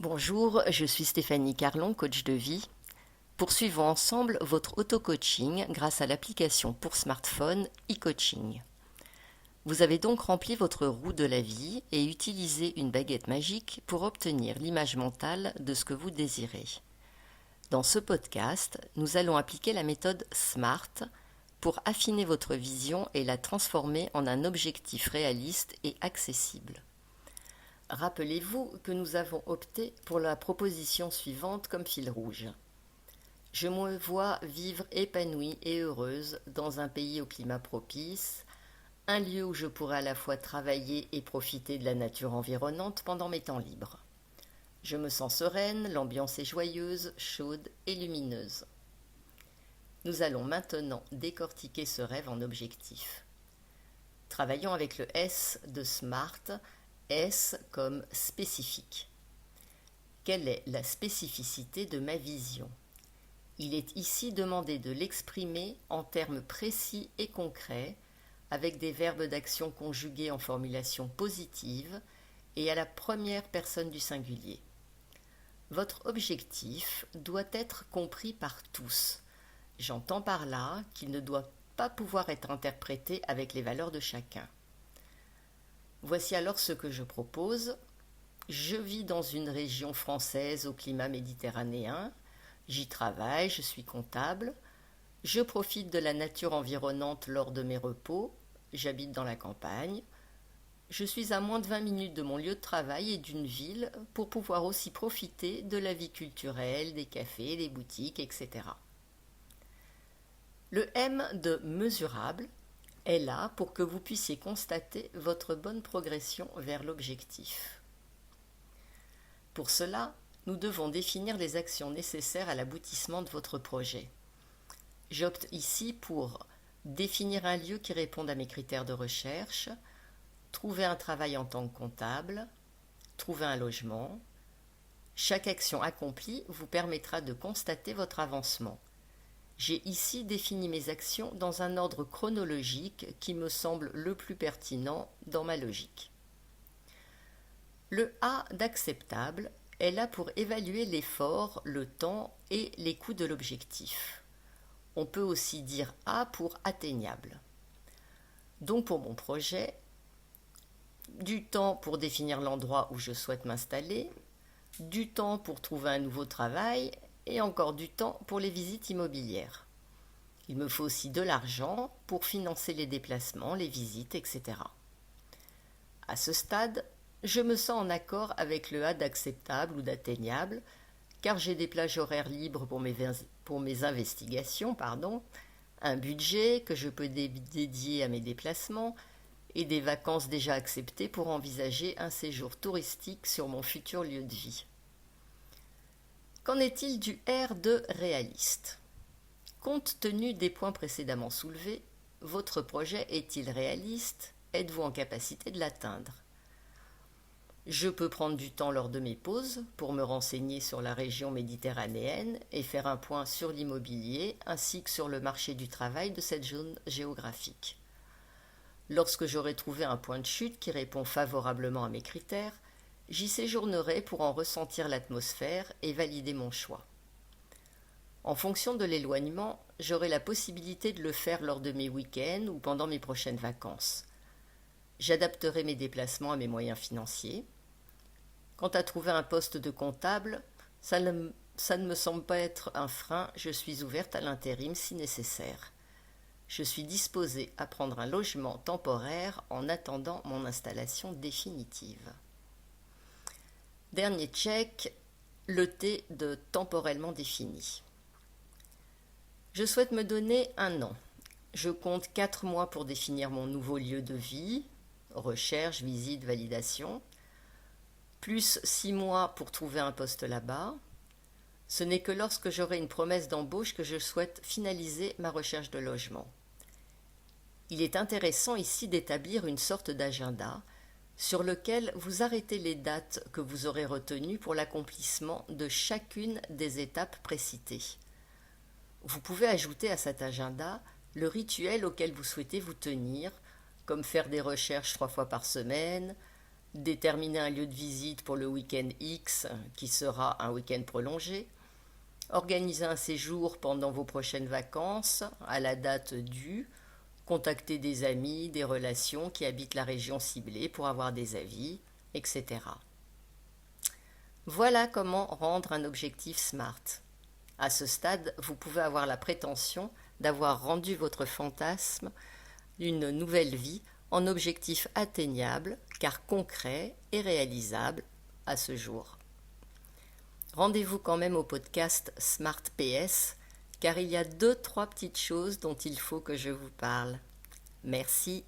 Bonjour, je suis Stéphanie Carlon, coach de vie. Poursuivons ensemble votre auto-coaching grâce à l'application pour smartphone e-coaching. Vous avez donc rempli votre roue de la vie et utilisé une baguette magique pour obtenir l'image mentale de ce que vous désirez. Dans ce podcast, nous allons appliquer la méthode SMART pour affiner votre vision et la transformer en un objectif réaliste et accessible. Rappelez-vous que nous avons opté pour la proposition suivante comme fil rouge. Je me vois vivre épanouie et heureuse dans un pays au climat propice, un lieu où je pourrai à la fois travailler et profiter de la nature environnante pendant mes temps libres. Je me sens sereine, l'ambiance est joyeuse, chaude et lumineuse. Nous allons maintenant décortiquer ce rêve en objectifs. Travaillons avec le S de SMART. S comme spécifique. Quelle est la spécificité de ma vision? Il est ici demandé de l'exprimer en termes précis et concrets, avec des verbes d'action conjugués en formulation positive et à la première personne du singulier. Votre objectif doit être compris par tous. J'entends par là qu'il ne doit pas pouvoir être interprété avec les valeurs de chacun. Voici alors ce que je propose. Je vis dans une région française au climat méditerranéen. J'y travaille, je suis comptable. Je profite de la nature environnante lors de mes repos. J'habite dans la campagne. Je suis à moins de 20 minutes de mon lieu de travail et d'une ville pour pouvoir aussi profiter de la vie culturelle, des cafés, des boutiques, etc. Le M de mesurable est là pour que vous puissiez constater votre bonne progression vers l'objectif. Pour cela, nous devons définir les actions nécessaires à l'aboutissement de votre projet. J'opte ici pour définir un lieu qui réponde à mes critères de recherche, trouver un travail en tant que comptable, trouver un logement. Chaque action accomplie vous permettra de constater votre avancement. J'ai ici défini mes actions dans un ordre chronologique qui me semble le plus pertinent dans ma logique. Le A d'acceptable est là pour évaluer l'effort, le temps et les coûts de l'objectif. On peut aussi dire A pour atteignable. Donc pour mon projet, du temps pour définir l'endroit où je souhaite m'installer, du temps pour trouver un nouveau travail et encore du temps pour les visites immobilières. Il me faut aussi de l'argent pour financer les déplacements, les visites, etc. À ce stade, je me sens en accord avec le A d'acceptable ou d'atteignable, car j'ai des plages horaires libres pour mes investigations, un budget que je peux dédier à mes déplacements et des vacances déjà acceptées pour envisager un séjour touristique sur mon futur lieu de vie. Qu'en est-il du R de réaliste? Compte tenu des points précédemment soulevés, votre projet est-il réaliste? Êtes-vous en capacité de l'atteindre? Je peux prendre du temps lors de mes pauses pour me renseigner sur la région méditerranéenne et faire un point sur l'immobilier ainsi que sur le marché du travail de cette zone géographique. Lorsque j'aurai trouvé un point de chute qui répond favorablement à mes critères, j'y séjournerai pour en ressentir l'atmosphère et valider mon choix. En fonction de l'éloignement, j'aurai la possibilité de le faire lors de mes week-ends ou pendant mes prochaines vacances. J'adapterai mes déplacements à mes moyens financiers. Quant à trouver un poste de comptable, ça ne me semble pas être un frein, je suis ouverte à l'intérim si nécessaire. Je suis disposée à prendre un logement temporaire en attendant mon installation définitive. Dernier check, le T de temporellement défini. Je souhaite me donner un an. Je compte 4 mois pour définir mon nouveau lieu de vie, recherche, visite, validation, plus 6 mois pour trouver un poste là-bas. Ce n'est que lorsque j'aurai une promesse d'embauche que je souhaite finaliser ma recherche de logement. Il est intéressant ici d'établir une sorte d'agenda sur lequel vous arrêtez les dates que vous aurez retenues pour l'accomplissement de chacune des étapes précitées. Vous pouvez ajouter à cet agenda le rituel auquel vous souhaitez vous tenir, comme faire des recherches 3 fois par semaine, déterminer un lieu de visite pour le week-end X qui sera un week-end prolongé, organiser un séjour pendant vos prochaines vacances à la date due, contacter des amis, des relations qui habitent la région ciblée pour avoir des avis, etc. Voilà comment rendre un objectif SMART. À ce stade, vous pouvez avoir la prétention d'avoir rendu votre fantasme d'une nouvelle vie en objectif atteignable, car concret et réalisable à ce jour. Rendez-vous quand même au podcast Smart PS, car il y a 2-3 petites choses dont il faut que je vous parle. Merci.